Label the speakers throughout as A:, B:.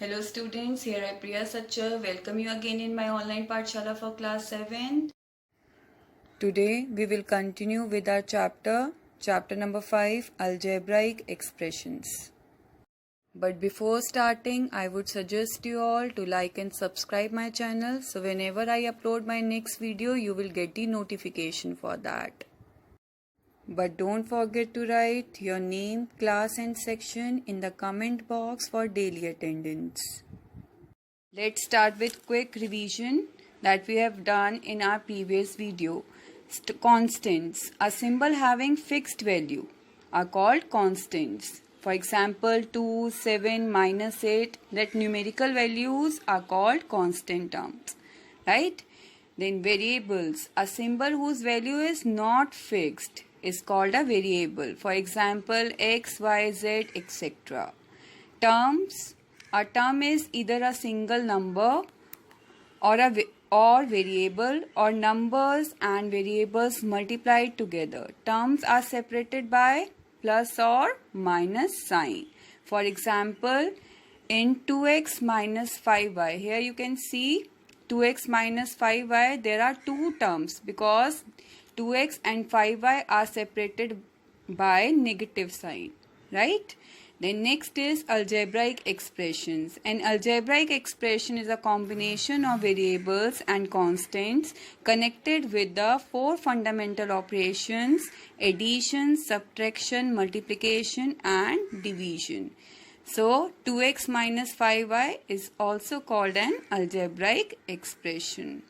A: Hello students, here I Priya Sachar. Welcome you again in my online Pathshala for class 7. Today we will continue with our chapter number 5, algebraic expressions. But before starting, I would suggest you all to like and subscribe my channel, so whenever I upload my next video, you will get the notification for that. But don't forget to write your name, class and section in the comment box for daily attendance. Let's start with quick revision that we have done in our previous video. Constants, a symbol having fixed value, are called constants. For example, 2, 7, -8, that numerical values are called constant terms. Right? Then variables, a symbol whose value is not fixed is called a variable. For example, x, y, z, etc. Terms, a term is either a single number or variable, or numbers and variables multiplied together. Terms are separated by plus or minus sign. For example, in 2x minus 5y, here you can see 2x minus 5y, there are two terms because 2x and 5y are separated by negative sign, right? Then next is algebraic expressions. An algebraic expression is a combination of variables and constants connected with the four fundamental operations: addition, subtraction, multiplication and division. So 2x minus 5y is also called an algebraic expression,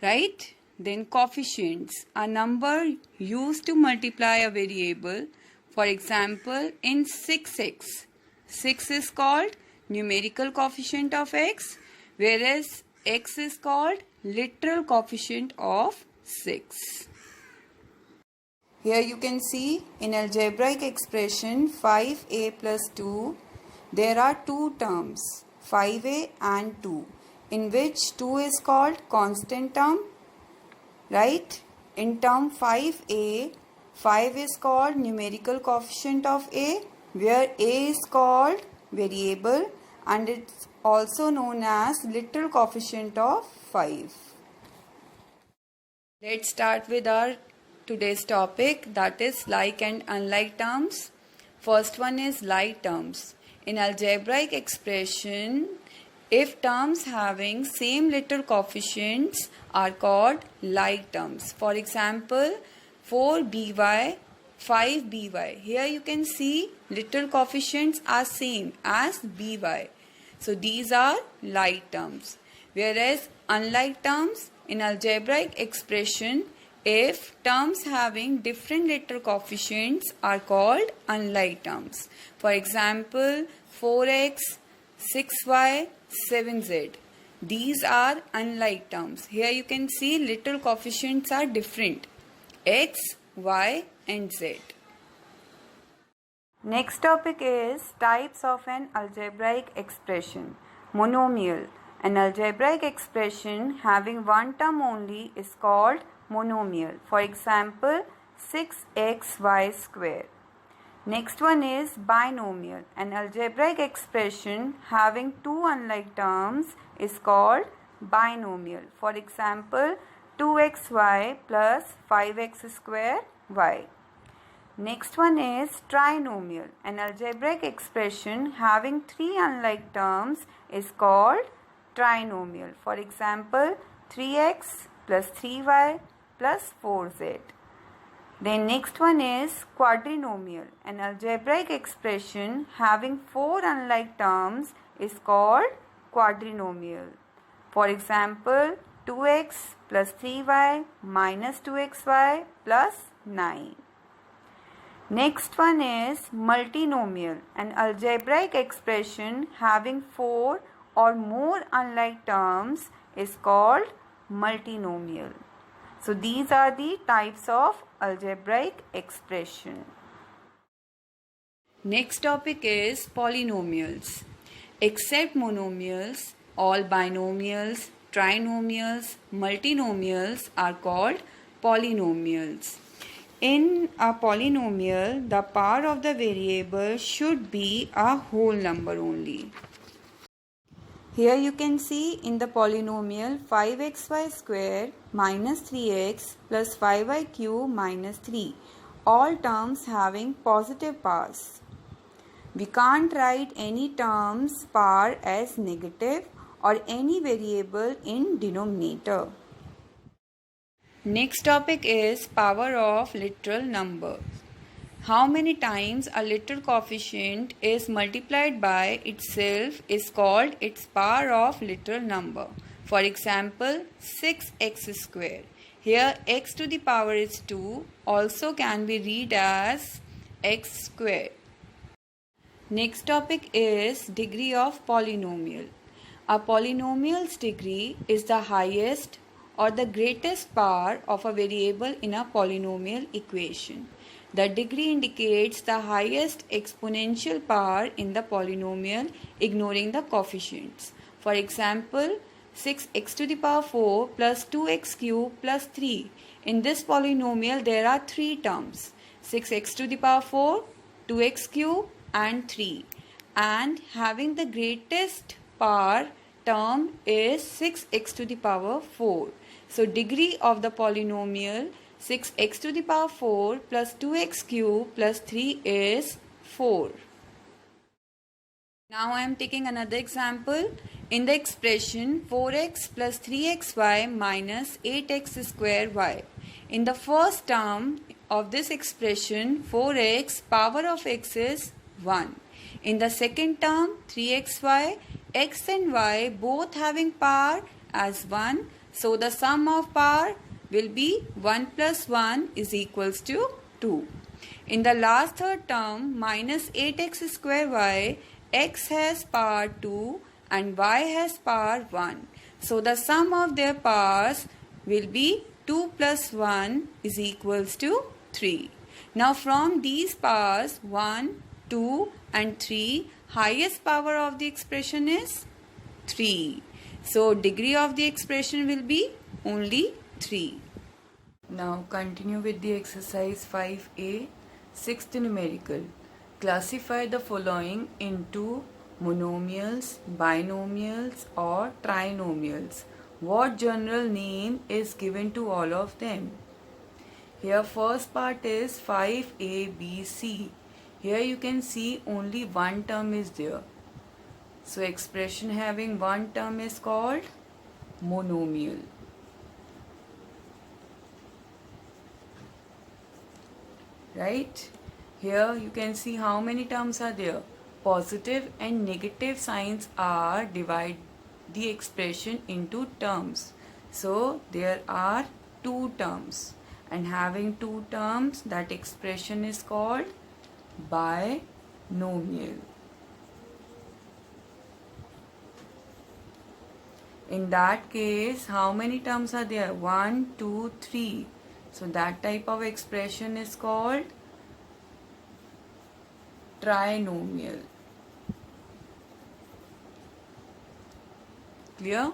A: right? Then coefficients, a number used to multiply a variable. For example, in 6x, 6 is called numerical coefficient of x, whereas x is called literal coefficient of 6. Here you can see in algebraic expression 5a plus 2, there are two terms, 5a and 2, in which 2 is called constant term, right? In term 5a, 5 is called numerical coefficient of a, where a is called variable and it's also known as literal coefficient of 5. Let's start with our today's topic, that is like and unlike terms. First one is like terms. In algebraic expression, if terms having same literal coefficients are called like terms. For example, 4by, 5by. Here you can see literal coefficients are same as by. So these are like terms. Whereas unlike terms, in algebraic expression, if terms having different literal coefficients are called unlike terms. For example, 4x, 6y, 7z. These are unlike terms. Here you can see literal coefficients are different: x, y and z. Next topic is types of an algebraic expression. Monomial. An algebraic expression having one term only is called monomial. For example, 6xy square. Next one is binomial. An algebraic expression having two unlike terms is called binomial. For example, 2xy plus 5x square y. Next one is trinomial. An algebraic expression having three unlike terms is called trinomial. For example, 3x plus 3y plus 4z. Then next one is quadrinomial. An algebraic expression having four unlike terms is called quadrinomial. For example, 2x plus 3y minus 2xy plus 9. Next one is multinomial. An algebraic expression having four or more unlike terms is called multinomial. So these are the types of algebraic expression. Next topic is polynomials. Except monomials, all binomials, trinomials, multinomials are called polynomials. In a polynomial, the power of the variable should be a whole number only. Here you can see in the polynomial 5xy square minus 3x plus 5y cube minus 3, all terms having positive powers. We can't write any terms power as negative or any variable in denominator. Next topic is power of literal numbers. How many times a literal coefficient is multiplied by itself is called its power of literal number. For example, 6x square. Here x to the power is 2, also can be read as x square. Next topic is degree of polynomial. A polynomial's degree is the highest or the greatest power of a variable in a polynomial equation. The degree indicates the highest exponential power in the polynomial, ignoring the coefficients. For example, 6x to the power 4 plus 2x cube plus 3. In this polynomial, there are three terms: 6x to the power 4, 2x cube and 3. And having the greatest power term is 6x to the power 4. So degree of the polynomial 6x to the power 4 plus 2x cube plus 3 is 4. Now I am taking another example. In the expression 4x plus 3xy minus 8x square y. In the first term of this expression 4x power of x is 1. In the second term 3xy, x and y both having power as 1. So the sum of power will be 1 plus 1 is equals to 2. In the last third term, minus 8x square y, x has power 2 and y has power 1. So the sum of their powers will be 2 plus 1 is equals to 3. Now from these powers 1, 2 and 3, highest power of the expression is 3. So degree of the expression will be only 3. Now continue with the exercise 5a, sixth numerical. Classify the following into monomials, binomials or trinomials. What general name is given to all of them? Here first part is 5abc. Here you can see only one term is there. So expression having one term is called monomial. Right? Here you can see how many terms are there. Positive and negative signs are divide the expression into terms. So there are two terms, and having two terms, that expression is called binomial. In that case, how many terms are there? 1, 2, 3. So that type of expression is called trinomial. Clear?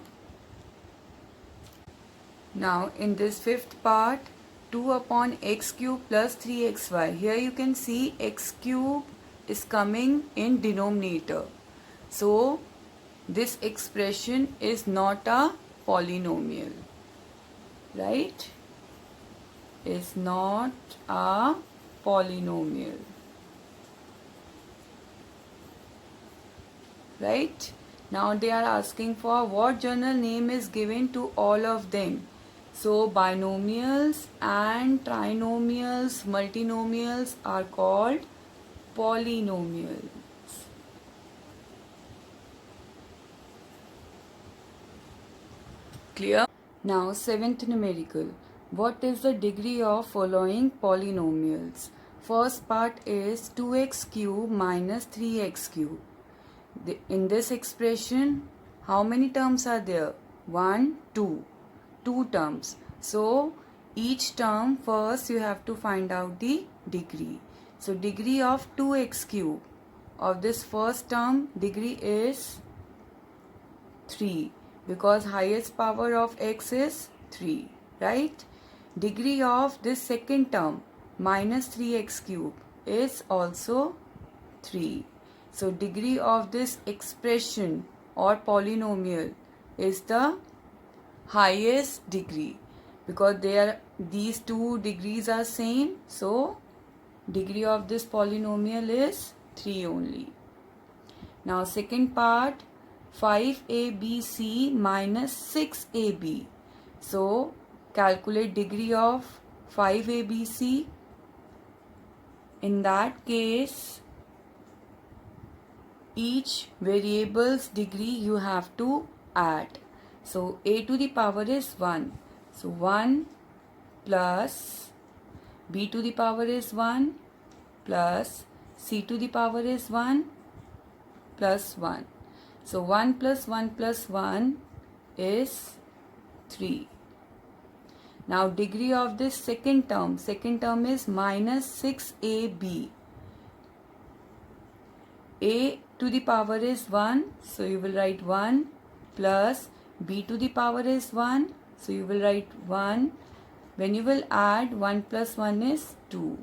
A: Now in this fifth part, 2 upon x cube plus 3xy. Here you can see x cube is coming in denominator. So this expression is not a polynomial. Right? Is not a polynomial. Right? Now they are asking for what general name is given to all of them. So binomials and trinomials, multinomials are called polynomials. Clear? Now seventh numerical. What is the degree of following polynomials? First part is 2x cube minus 3x cube. In this expression, how many terms are there? 1, 2. 2 terms. So each term first you have to find out the degree. So degree of 2x cube of this first term, degree is 3, because highest power of x is 3, right? Degree of this second term minus 3x cube is also 3. So degree of this expression or polynomial is the highest degree, because these two degrees are same, so degree of this polynomial is 3 only. Now second part, 5abc minus 6ab. So calculate degree of 5abc. In that case, each variable's degree you have to add. So a to the power is 1. So 1 plus b to the power is 1 plus c to the power is 1 plus 1. So 1 plus 1 plus 1 is 3. Now degree of this second term is minus 6ab. A to the power is 1, so you will write 1 plus b to the power is 1, so you will write 1. When you will add 1 plus 1 is 2.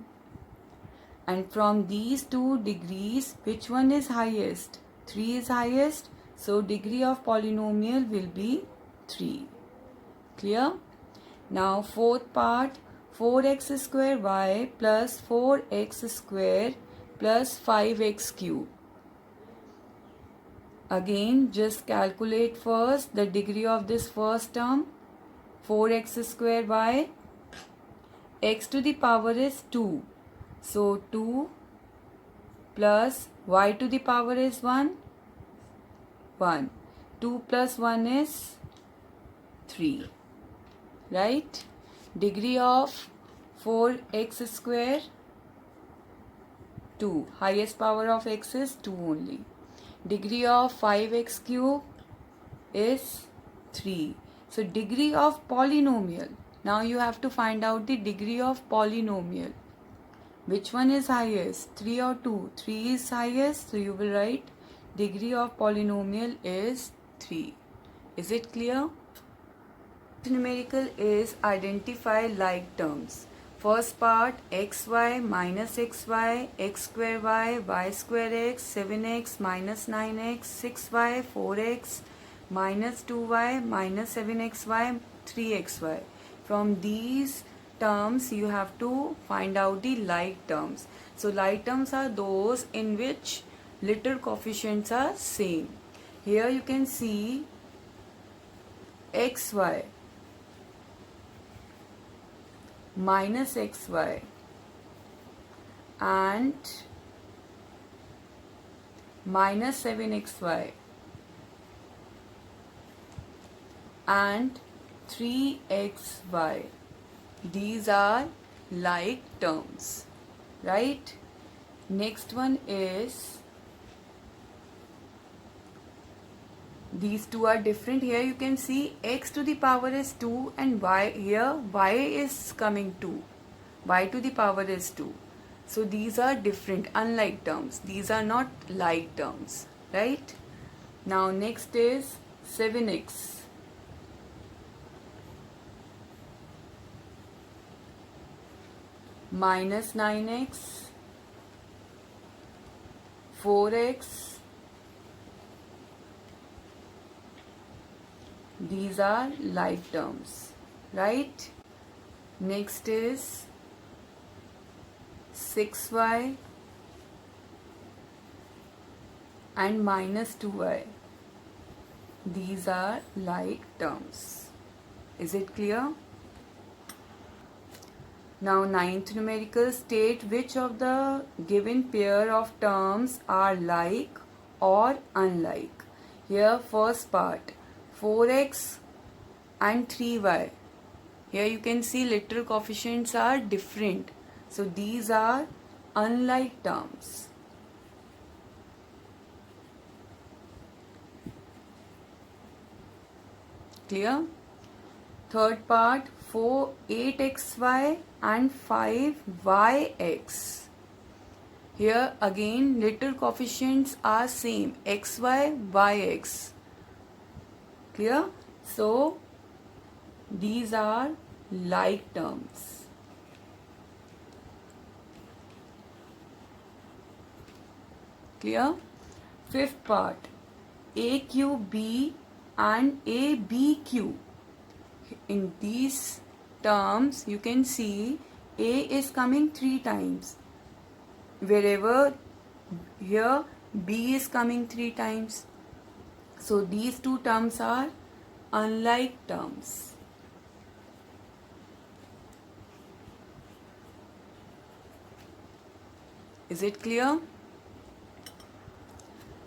A: And from these two degrees, which one is highest? 3 is highest, so degree of polynomial will be 3. Clear? Now fourth part, 4x square y plus 4x square plus 5x cube. Again, just calculate first the degree of this first term, 4x square y. X to the power is 2. So 2 plus y to the power is 1. 1. 2 plus 1 is 3. Right? Degree of 4x square, 2. Highest power of x is 2 only. Degree of 5x cube is 3. So degree of polynomial. Now you have to find out the degree of polynomial. Which one is highest? 3 or 2? 3 is highest, so you will write degree of polynomial is 3. Is it clear? Numerical is identify like terms. First part, xy minus xy, x square y square x, 7x minus 9x, 6y, 4x, minus 2y, minus 7xy, 3xy. From these terms, you have to find out the like terms. So like terms are those in which little coefficients are same. Here you can see xy minus xy and minus 7xy and 3xy. These are like terms, right? Next one is, these two are different. Here you can see x to the power is 2 and y, here y is coming 2. Y to the power is 2. So these are different, unlike terms. These are not like terms, right? Now next is 7x minus 9x, 4x. These are like terms, right? Next is 6y and minus 2y. These are like terms. Is it clear? Now ninth numerical, state which of the given pair of terms are like or unlike. Here first part, 4x and 3y. Here you can see literal coefficients are different. So these are unlike terms. Clear? Third part, 8xy and 5yx. Here again little coefficients are same, xy, yx. Clear? So these are like terms. Clear? Fifth part, AQB and ABQ. In these terms, you can see A is coming 3 times. Wherever here B is coming 3 times. So these two terms are unlike terms. Is it clear?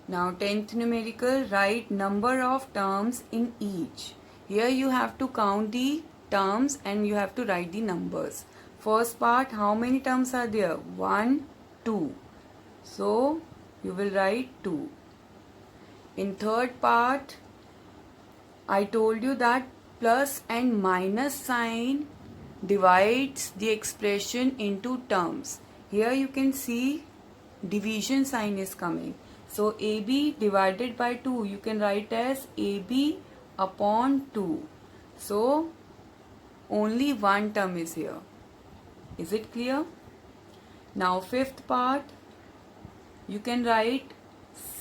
A: Now 10th numerical, write number of terms in each. Here you have to count the terms and you have to write the numbers. First part, how many terms are there? 1, 2. So you will write 2. In third part, I told you that plus and minus sign divides the expression into terms. Here you can see division sign is coming. So AB divided by 2 you can write as AB upon 2. So only one term is here. Is it clear? Now fifth part, you can write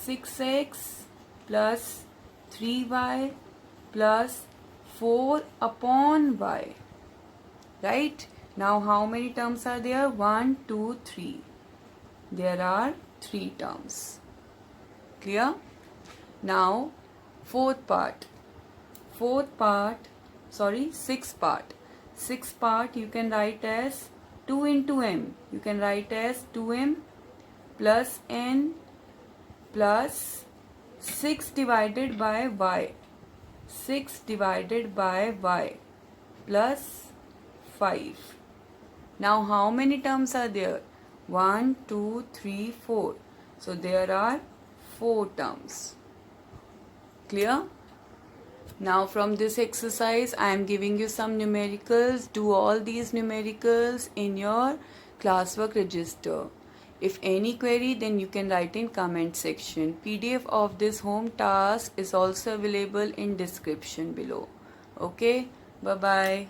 A: 6x plus 3y plus 4 upon y. Right? Now how many terms are there? 1, 2, 3. There are 3 terms. Clear? Now sixth part. Sixth part you can write as 2 into m. You can write as 2m plus n plus 6 divided by y. 6 divided by y plus 5. Now how many terms are there? 1, 2, 3, 4. So there are 4 terms. Clear? Now from this exercise I am giving you some numericals. Do all these numericals in your classwork register. If any query, then you can write in comment section. PDF of this home task is also available in description below. Okay, bye bye.